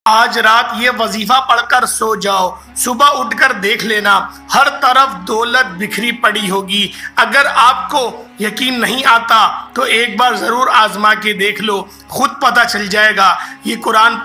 आज रात ये वजीफा पढ़कर सो जाओ, सुबह उठकर देख लेना हर तरफ दौलत बिखरी पड़ी होगी। अगर आपको यकीन नहीं आता तो एक बार ज़रूर आजमा के देख लो, खुद पता चल जाएगा। ये कुरान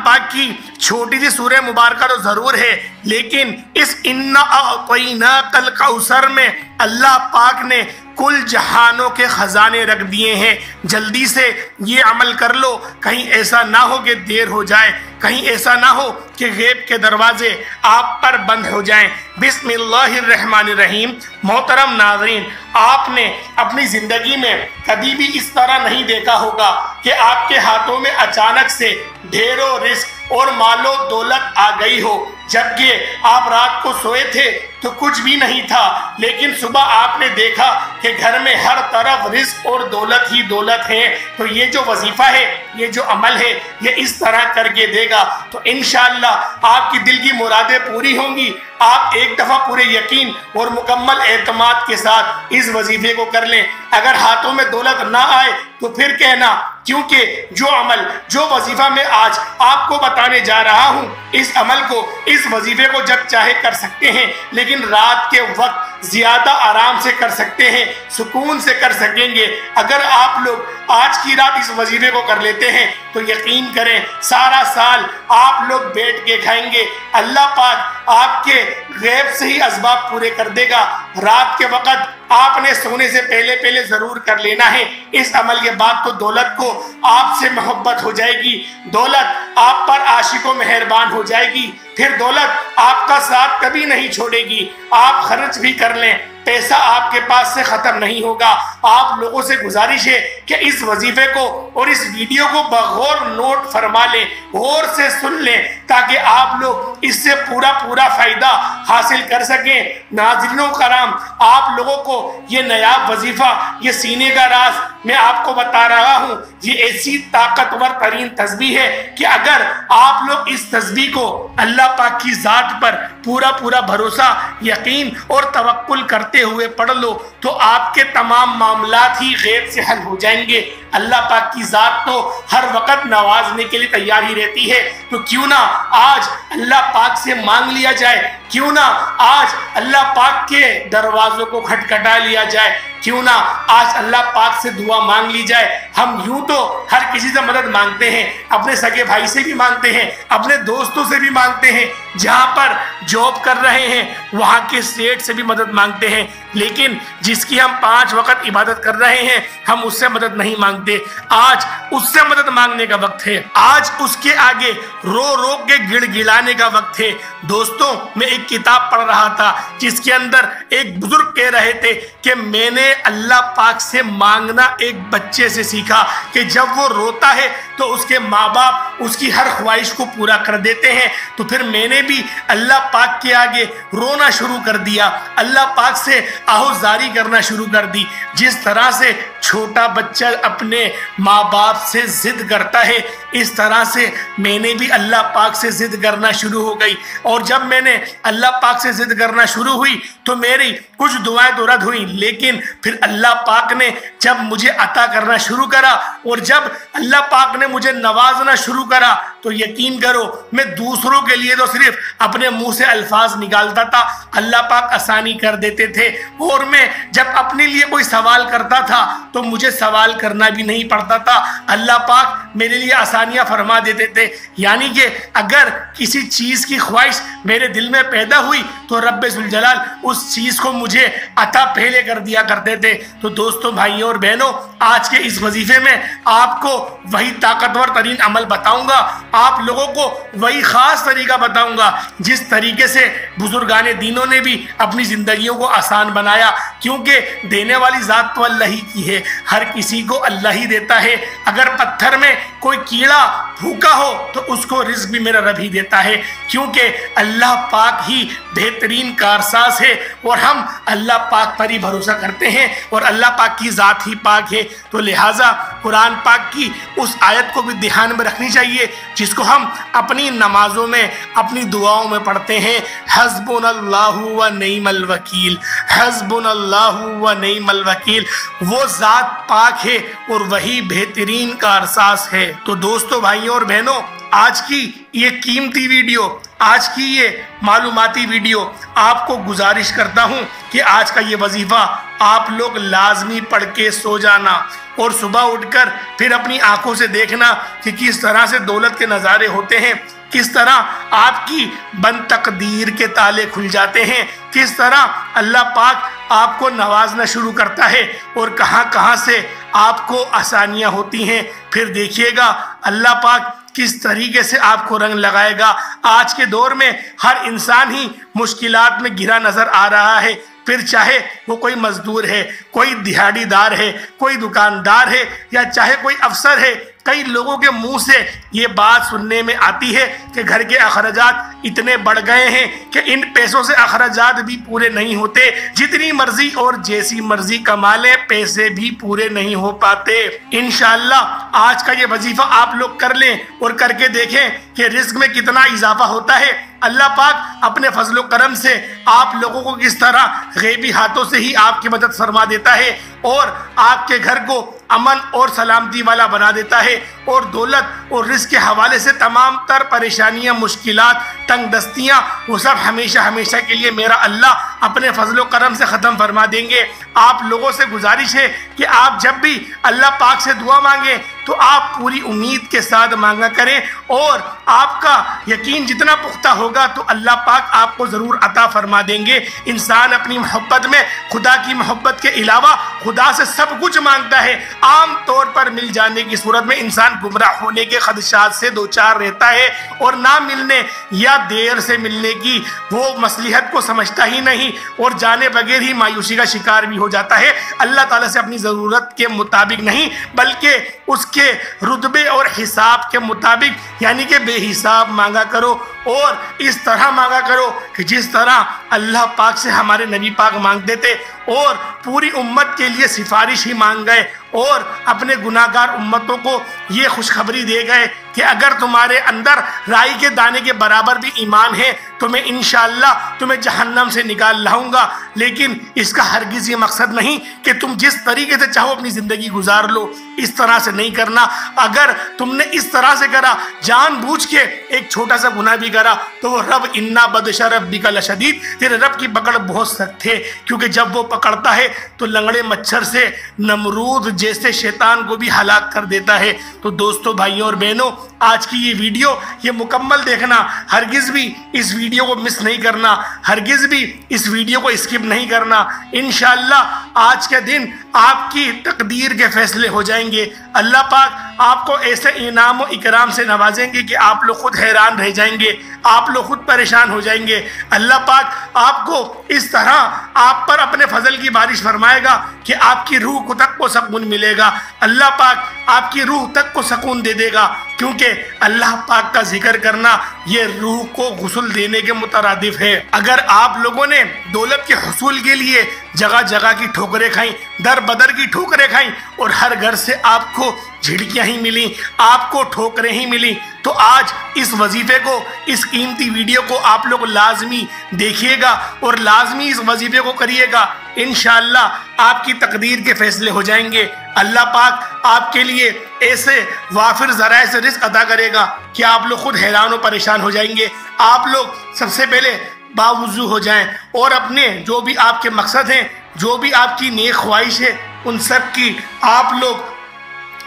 पाक की छोटी सी सूरह मुबारक तो ज़रूर है, लेकिन इस इन्ना अअतैना कल कौसर में अल्लाह पाक ने कुल जहानों के खजाने रख दिए हैं। जल्दी से ये अमल कर लो, कहीं ऐसा ना हो कि देर हो जाए, कहीं ऐसा ना हो कि गैब के दरवाजे आप पर बंद हो जाएं। बिस्मिल्लाहिर्रहमानिर्रहीम। मोहतरम नाज़रीन, आपने अपनी ज़िंदगी में कभी भी इस तरह नहीं देखा होगा कि आपके हाथों में अचानक से ढेरों रिस्क और मालो दौलत आ गई हो। जबकि आप रात को सोए थे तो कुछ भी नहीं था, लेकिन सुबह आपने देखा कि घर में हर तरफ रिस्क और दौलत ही दौलत है। तो ये जो वजीफा है, ये जो अमल है, ये इस तरह करके देगा तो इंशाअल्लाह आपकी दिल की मुरादें पूरी होंगी। आप एक दफ़ा पूरे यकीन और मुकम्मल एतमाद के साथ इस वजीफे को कर लें। अगर हाथों में दौलत ना आए तो फिर कहना, क्योंकि जो अमल, जो वजीफा मैं आज आपको बताने जा रहा हूँ, इस अमल को, इस वजीफे को जब चाहे कर सकते हैं, लेकिन रात के वक्त ज़्यादा आराम से कर सकते हैं, सुकून से कर सकेंगे। अगर आप लोग आज की रात इस वजीफे को कर लेते हैं तो यकीन करें सारा साल आप लोग बैठ के खाएंगे। अल्लाह पाक आपके गैब से ही असबाब पूरे कर देगा। रात के वक्त आपने सोने से पहले पहले ज़रूर कर लेना है। इस अमल के बाद तो दौलत को आपसे मोहब्बत हो जाएगी, दौलत आप पर आशिको मेहरबान हो जाएगी, फिर दौलत आपका साथ कभी नहीं छोड़ेगी। आप खर्च भी कर लें, पैसा आपके पास से ख़त्म नहीं होगा। आप लोगों से गुजारिश है कि इस वजीफे को और इस वीडियो को बगौर नोट फरमा लें, गौर से सुन लें, ताकि आप लोग इससे पूरा फ़ायदा हासिल कर सकें। नाज़रीनों कराम, आप लोगों को ये नया वजीफा, ये सीने का राज मैं आपको बता रहा हूँ। ये ऐसी ताकतवर तरीन तस्बीह है कि अगर आप लोग इस तस्बीह को अल्लाह पाक की ज़ात पर पूरा भरोसा, यकीन और तवक्कुल करते हुए पढ़ लो तो आपके तमाम मामलात ही गैब से हल हो जाएंगे। अल्लाह पाक की ज़ात तो हर वक्त नवाजने के लिए तैयार ही रहती है। तो क्यों ना आज अल्लाह पाक से मांग लिया जाए, क्यों ना आज अल्लाह पाक के दरवाज़ों को खटखटा लिया जाए, क्यों ना आज अल्लाह पाक से दुआ मांग ली जाए। हम यूं तो हर किसी से मदद मांगते हैं, अपने सगे भाई से भी मांगते हैं, अपने दोस्तों से भी मांगते हैं, जहाँ पर जॉब कर रहे हैं वहाँ के सेठ से भी मदद मांगते हैं, लेकिन जिसकी हम 5 वक्त इबादत कर रहे हैं हम उससे मदद नहीं मांगते। आज उससे मदद मांगने का वक्त है, आज उसके आगे रो रो के गिड़गिड़ाने का वक्त है। दोस्तों, मैं एक किताब पढ़ रहा था जिसके अंदर एक बुजुर्ग कह रहे थे कि मैंने अल्लाह पाक से मांगना एक बच्चे से सीखा कि जब वो रोता है तो उसके माँ बाप उसकी हर ख्वाहिश को पूरा कर देते हैं। तो फिर मैंने भी अल्लाह पाक के आगे रोना शुरू कर दिया, अल्लाह पाक से आहुजारी करना शुरू कर दी। जिस तरह से छोटा बच्चा अपने माँ बाप से जिद करता है, इस तरह से मैंने भी अल्लाह पाक से जिद करना शुरू हो गई। और जब मैंने अल्लाह पाक से जिद करना शुरू हुई तो मेरी कुछ दुआएं तो रद्द हुई, लेकिन फिर अल्लाह पाक ने जब मुझे अता करना शुरू करा और जब अल्लाह पाक ने मुझे नवाजना शुरू करा तो यकीन करो मैं दूसरों के लिए तो सिर्फ अपने मुंह से अल्फाज निकालता था, अल्लाह पाक आसानी कर देते थे। और मैं जब अपने लिए कोई सवाल करता था तो मुझे सवाल करना भी नहीं पड़ता था, अल्लाह पाक मेरे लिए आसानियां फरमा देते थे। यानी कि अगर किसी चीज़ की ख्वाहिश मेरे दिल में पैदा हुई तो रब्बे जुल जलाल उस चीज़ को मुझे अता पहले कर दिया करते थे। तो दोस्तों, भाइयों और बहनों, आज के इस वजीफे में आपको वही ताकतवर तरीन अमल बताऊंगा, आप लोगों को वही ख़ास तरीका बताऊंगा जिस तरीके से बुजुर्गाने दीनों ने भी अपनी ज़िंदगियों को आसान बनाया। क्योंकि देने वाली ज़ात तो अल्लाह ही की है, हर किसी को अल्लाह ही देता है। अगर पत्थर में कोई कीड़ा भूखा हो तो उसको रिज़्क भी मेरा रब ही देता है, क्योंकि अल्लाह पाक ही बेहतरीन कारसाज है। और हम अल्लाह पाक पर ही भरोसा करते हैं और अल्लाह पाक की ज़ात ही पाक है। तो लिहाजा कुरान पाक की उस आयत को भी ध्यान में रखनी चाहिए जिसको हम अपनी नमाजों में, अपनी दुआओं में पढ़ते हैं, हस्बुनल्लाहु व निअमल वकील, हस्बुनल्लाहु व निअमल वकील। वो ज़ात पाक है और वही बेहतरीन का अरसास है। तो दोस्तों, भाइयों और बहनों, आज की ये कीमती वीडियो, आज की ये मालूमाती वीडियो, आपको गुजारिश करता हूँ कि आज का ये वजीफ़ा आप लोग लाजमी पढ़ के सो जाना और सुबह उठकर फिर अपनी आंखों से देखना कि किस तरह से दौलत के नज़ारे होते हैं, किस तरह आपकी बंद तकदीर के ताले खुल जाते हैं, किस तरह अल्लाह पाक आपको नवाजना शुरू करता है और कहां कहां से आपको आसानियां होती हैं। फिर देखिएगा अल्लाह पाक किस तरीके से आपको रंग लगाएगा। आज के दौर में हर इंसान ही मुश्किलात में घिरा नजर आ रहा है, फिर चाहे वो कोई मजदूर है, कोई दिहाड़ीदार है, कोई दुकानदार है या चाहे कोई अफसर है। कई लोगों के मुंह से ये बात सुनने में आती है कि घर के अखराजात इतने बढ़ गए हैं कि इन पैसों से अखराजात भी पूरे नहीं होते, जितनी मर्जी और जैसी मर्जी कमा ले पैसे भी पूरे नहीं हो पाते। इंशाअल्लाह आज का ये वजीफा आप लोग कर लें और करके देखें कि रिस्क में कितना इजाफा होता है। अल्लाह पाक अपने फजलो करम से आप लोगों को किस तरह गैबी हाथों से ही आपकी मदद फरमा देता है और आपके घर को अमन और सलामती वाला बना देता है और दौलत और रिस्क के हवाले से तमाम तर परेशानियां, मुश्किलात, तंगदस्तियां, वो सब हमेशा हमेशा के लिए मेरा अल्लाह अपने फजलो करम से ख़त्म फरमा देंगे। आप लोगों से गुजारिश है कि आप जब भी अल्लाह पाक से दुआ मांगे तो आप पूरी उम्मीद के साथ मांगा करें और आपका यकीन जितना पुख्ता होगा तो अल्लाह पाक आपको ज़रूर अता फरमा देंगे। इंसान अपनी मोहब्बत में खुदा की मोहब्बत के अलावा खुदा से सब कुछ मांगता है। आम तौर पर मिल जाने की सूरत में इंसान गुमराह होने के खदशात से दो चार रहता है और ना मिलने या देर से मिलने की वो मसलिहत को समझता ही नहीं और जाने बगैर ही मायूसी का शिकार भी हो जाता है। अल्लाह ताला से अपनी ज़रूरत के मुताबिक नहीं बल्कि उसके रुतबे और हिसाब के मुताबिक यानी कि बेहिसाब मांगा करो और इस तरह मांगा करो कि जिस तरह अल्लाह पाक से हमारे नबी पाक मांगते थे और पूरी उम्मत के लिए सिफारिश ही मांग गए और अपने गुनाहगार उम्मतों को ये खुशखबरी दे गए कि अगर तुम्हारे अंदर राई के दाने के बराबर भी ईमान है तो मैं इंशाअल्लाह तुम्हें जहन्नम से निकाल लाऊंगा। लेकिन इसका हरगिज़ ये मकसद नहीं कि तुम जिस तरीके से चाहो अपनी ज़िंदगी गुजार लो, इस तरह से नहीं करना। अगर तुमने इस तरह से करा, जानबूझ के एक छोटा सा गुनाह भी करा, तो वो रब इन्ना बदशा रब्बिका लशदीद, तेरे रब की पकड़ बहुत सख्त है, क्योंकि जब वो पकड़ता है तो लंगड़े मच्छर से नमरूद जैसे शैतान को भी हलाक कर देता है। तो दोस्तों, भाइयों और बहनों, आज की ये वीडियो ये मुकम्मल देखना, हरगिज़ भी इस वीडियो को मिस नहीं करना, हरगिज़ भी इस वीडियो को स्किप नहीं करना। इंशाअल्लाह आज के दिन आपकी तकदीर के फैसले हो जाएंगे। अल्लाह पाक आपको ऐसे इनाम और इकराम से नवाजेंगे कि आप लोग खुद हैरान रह जाएंगे, आप लोग खुद परेशान हो जाएंगे। अल्लाह पाक आपको इस तरह आप पर अपने फजल की बारिश फरमाएगा कि आपकी रूह तक को सुकून मिलेगा। अल्लाह पाक आपकी रूह तक को सुकून दे देगा, क्योंकि अल्लाह पाक का जिक्र करना ये रूह को गुस्ल देने के मुतरादिफ है। अगर आप लोगों ने दौलत के हुसूल के लिए जगह जगह की ठोकरें खाई, दर बदर की ठोकरें खाई और हर घर से आपको झिड़कियां ही मिली, आपको ठोकरें ही मिली, तो आज इस वजीफे को, इस कीमती वीडियो को आप लोग लाजमी देखिएगा और लाजमी इस वजीफे को करिएगा। इंशाअल्लाह आपकी तकदीर के फैसले हो जाएंगे। अल्लाह पाक आपके लिए ऐसे वाफिर ज़राए से रिज़्क़ अता करेगा कि आप लोग खुद हैरान और परेशान हो जाएंगे। आप लोग सबसे पहले बावुज़ू हो जाएं और अपने जो भी आपके मकसद हैं, जो भी आपकी नेक ख्वाहिश है, उन सब की आप लोग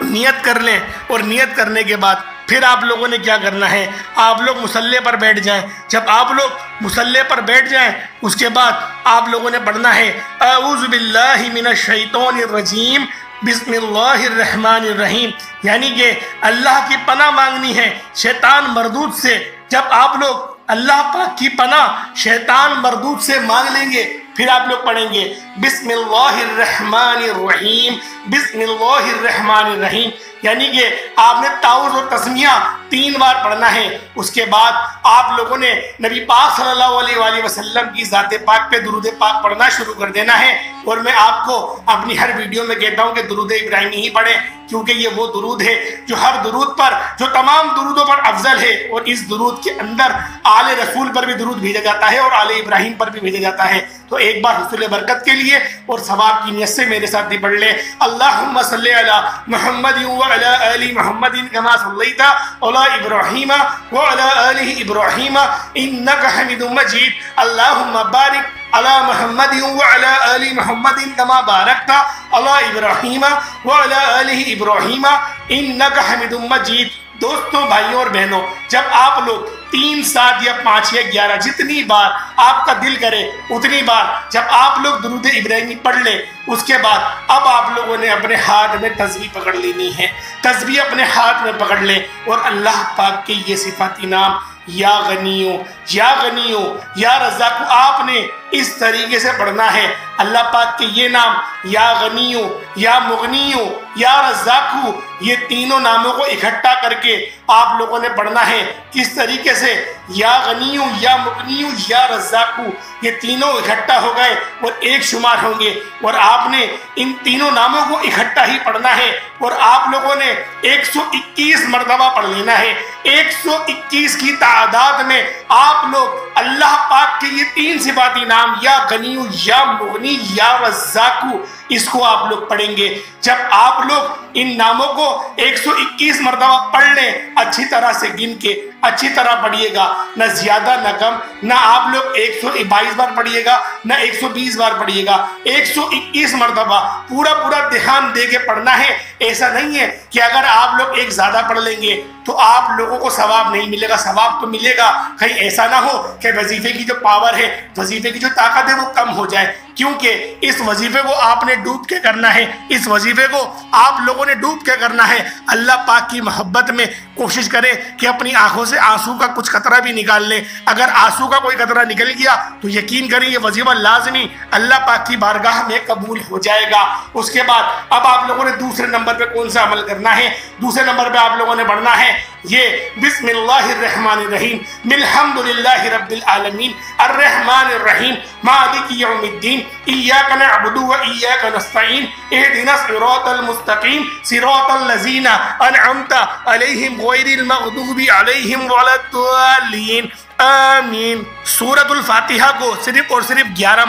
नियत कर लें और नियत करने के बाद फिर आप लोगों ने क्या करना है, आप लोग मुसल्ले पर बैठ जाएं। जब आप लोग मुसल्ले पर बैठ जाएं उसके बाद आप लोगों ने पढ़ना है अऊज़ु बिल्लाहि मिनश शैतानिर रजीम बिस्मिल्लाहिर रहमानिर रहीम, यानी कि अल्लाह की पनाह मांगनी है शैतान मरदूद से। जब आप लोग अल्लाह पाक की पनाह शैतान मरदूद से मांग लेंगे फिर आप लोग पढ़ेंगे बिस्मिल्लाहिर रहमानिर रहीम बिस्मिल्लाहिर रहमानिर रहीम। यानी कि आपने ताउज़ और तस्मिया 3 बार पढ़ना है। उसके बाद आप लोगों ने नबी पाक सल्लल्लाहु अलैहि वसल्लम की ज़ाते पाक पे दुरूद पाक पढ़ना शुरू कर देना है। और मैं आपको अपनी हर वीडियो में कहता हूँ कि दुरूद इब्राहिमी ही पढ़ें, क्योंकि ये वो दुरूद है जो हर दुरूद पर, जो तमाम दुरूदों पर अफजल है। और इस दुरूद के अंदर आले रसूल पर भी दुरूद भेजा जाता है और आले इब्राहिम पर भी भेजा जाता है। तो एक बार हुसूल बरकत के लिए और सवाब की नियत से मेरे साथ ही पढ़ ले, अल्लाहुम्मा सल्ली अला मुहम्मद व अला आलि मुहम्मदिन कमा सल्लैता अला इब्राहीम व अला आलि इब्राहीम इन्नका हमीदुम मजीद। अल्लाहुम्मा बारिक अला मुहम्मद व अला आलि मुहम्मदिन कमा बारकता अला इब्राहीम व अला आलि इब्राहीम इन्नका हमीदुम मजीद। दोस्तों, भाइयों और बहनों, जब आप लोग 3, 7 या 5 या 11 जितनी बार आपका दिल करे उतनी बार जब आप लोग दुरूद इब्राहिमी पढ़ ले, उसके बाद अब आप लोगों ने अपने हाथ में तस्बीह पकड़ लेनी है। तस्बीह अपने हाथ में पकड़ ले और अल्लाह पाक के ये सिफाती नाम या गनियो, या गनियो, या रज़ाक़ु आपने इस तरीके से पढ़ना है। अल्लाह पाक के ये नाम या गनियो, या मुगनियो, या रज़ाक़ु, ये तीनों नामों को इकट्ठा करके आप लोगों ने पढ़ना है। किस तरीके से? या गनियो, या मुगनियो, या रज़ाक़ु, ये तीनों इकट्ठा हो गए और एक शुमार होंगे और आपने इन तीनों नामों को इकट्ठा ही पढ़ना है। और आप लोगों ने 121 मरतबा पढ़ लेना है। 121 की तादाद में आप लोग अल्लाह पाक के ये 3 सिफाती नाम या गनियो, या मुगनी, या रज़ाक़ु, इसको आप लोग पढ़ेंगे। जब आप लोग इन नामों को 121 मरतबा पढ़ लें, अच्छी तरह से गिन के अच्छी तरह पढ़िएगा, न ज्यादा न कम, न आप लोग 122 बार पढ़िएगा न 120 बार पढ़िएगा। 121 मरतबा पूरा ध्यान दे के पढ़ना है। ऐसा नहीं है कि अगर आप लोग एक ज्यादा पढ़ लेंगे तो आप लोगों को सवाब नहीं मिलेगा। सवाब तो मिलेगा, कहीं ऐसा ना हो कि वजीफे की जो पावर है, वजीफे की जो ताकत है वो कम हो जाए, क्योंकि इस वजीफे को आपने डूब के करना है। इस वजीफे को आप लोगों ने डूब के करना है। अल्लाह पाक की मोहब्बत में कोशिश करें कि अपनी आंखों से आंसू का कुछ कतरा भी निकाल लें। अगर आंसू का कोई कतरा निकल गया तो यकीन करें ये वजीफा लाजमी अल्लाह पाक की बारगाह में कबूल हो जाएगा। उसके बाद अब आप लोगों ने दूसरे नंबर पे कौन सा अमल करना है? दूसरे नंबर पे आप लोगों ने बढ़ना है ये बिस्मिल्लाहिर्रहमानिर्रहीम, मिल्हम्दुलिल्लाहि रब्बिल आलमीन, अर्रहमानिर्रहीम, मालिकि यौमिद्दीन, इय्याका नअबुदु व इय्याका नस्तईन, इहदिनस सिरातल मुस्तकीम, सिरातल लज़ीना अनअमता अलैहिम गैरिल मग़दूबि अलैहिम वलद्दालीन, आमीन। सूरतुल फातिहा को सिर्फ और सिर्फ 11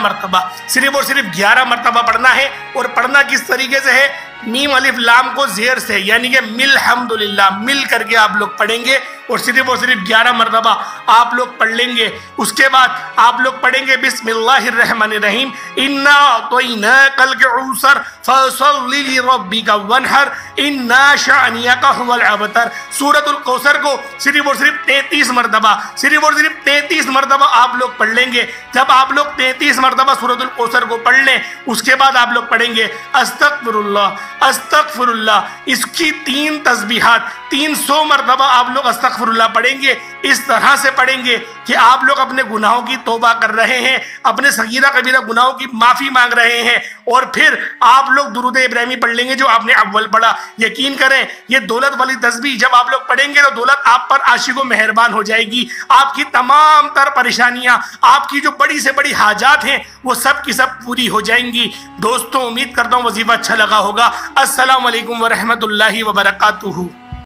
मरतबा पढ़ना है। और पढ़ना किस तरीके से है? मीम अलिफ लाम को ज़ेर से, यानी कि मिल्हम्दुलिल्लाह मिल करके आप लोग पढ़ेंगे और सिर्फ 11 मरतबा आप लोग पढ़ लेंगे। उसके बाद आप लोग पढ़ेंगे बिस्मिल्लाहिर्रहमानिर्रहीम, इन्ना अतैनाकल कौसर फसल्लि लिरब्बिका वन्हर, इन्ना शानियका हुवल अबतर। सूरतुल कौसर को सिर्फ और सिर्फ 33 मरतबा आप लोग पढ़ लेंगे। जब आप लोग 33 मरतबा सूरतुल कौसर को पढ़ लें, उसके बाद आप लोग पढ़ेंगे अस्तगफिरुल्लाह अस्तगफिरुल्लाह। इसकी 3 तस्बीहात 300 मरतबा आप लोग अस्तगफिरुल्लाह पढ़ेंगे। इस तरह से पढ़ेंगे कि आप लोग अपने गुनाहों की तौबा कर रहे हैं, अपने सगीरा कबीरा गुनाहों की माफ़ी मांग रहे हैं। और फिर आप लोग दुरूद इब्राहिमी पढ़ लेंगे जो आपने अव्वल पढ़ा। यकीन करें ये दौलत वाली तस्बीह जब आप लोग पढ़ेंगे तो दौलत आप पर आशिको मेहरबान हो जाएगी। आपकी तमाम तर परेशानियां, आपकी जो बड़ी से बड़ी हाजात हैं वो सब की सब पूरी हो जाएंगी। दोस्तों, उम्मीद करता हूँ वजीफा अच्छा लगा होगा। अस्सलाम वालेकुम व रहमतुल्लाहि व बरकातुहू।